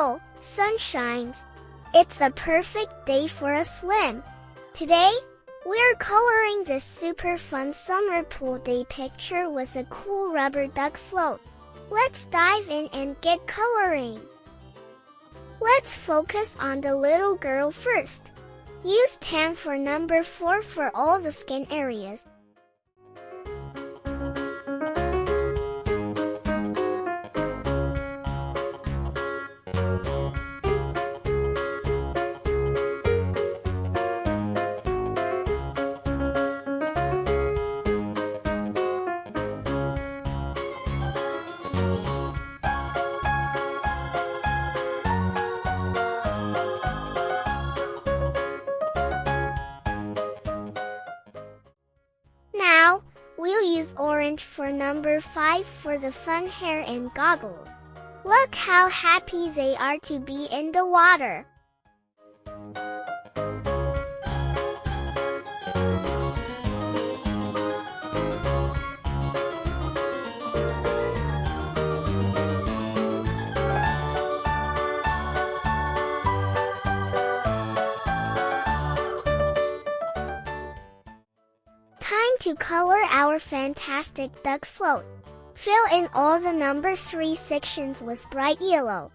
Oh, sun shines. It's a perfect day for a swim. Today, we're coloring this super fun summer pool day picture with a cool rubber duck float. Let's dive in and get coloring. Let's focus on the little girl first. Use tan for number 4 for all the skin areas. Now, we'll use orange for number 5 for the fun hair and goggles. Look how happy they are to be in the water. Time to color our fantastic duck float. Fill in all the number 3 sections with bright yellow.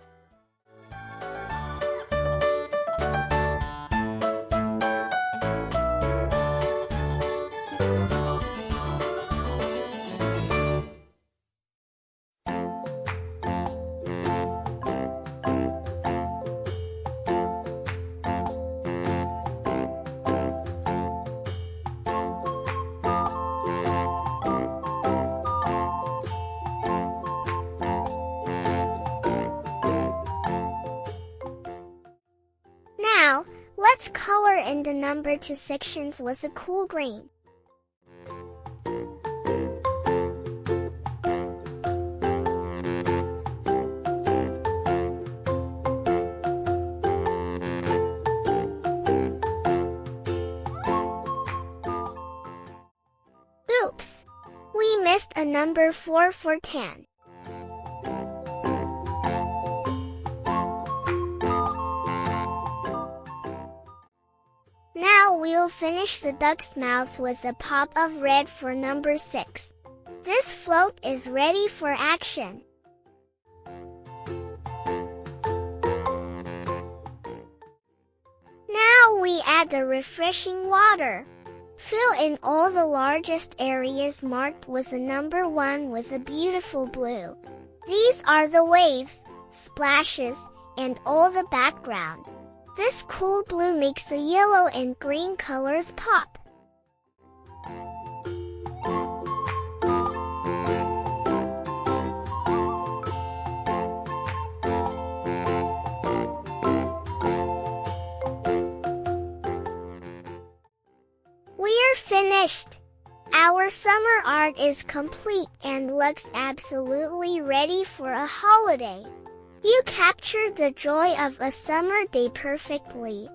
Now, let's color in the number 2 sections with a cool green. Oops! We missed a number 4 for tan. Now we'll finish the duck's mouth with a pop of red for number 6. This float is ready for action. Now we add the refreshing water. Fill in all the largest areas marked with a number 1 with a beautiful blue. These are the waves, splashes, and all the background. This cool blue makes the yellow and green colors pop. We're finished! Our summer art is complete and looks absolutely ready for a holiday. You captured the joy of a summer day perfectly.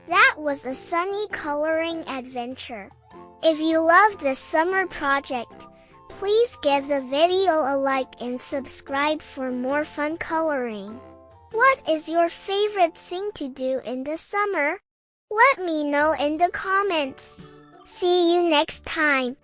That was a sunny coloring adventure. If you loved this summer project, please give the video a like and subscribe for more fun coloring. What is your favorite thing to do in the summer? Let me know in the comments. See you next time.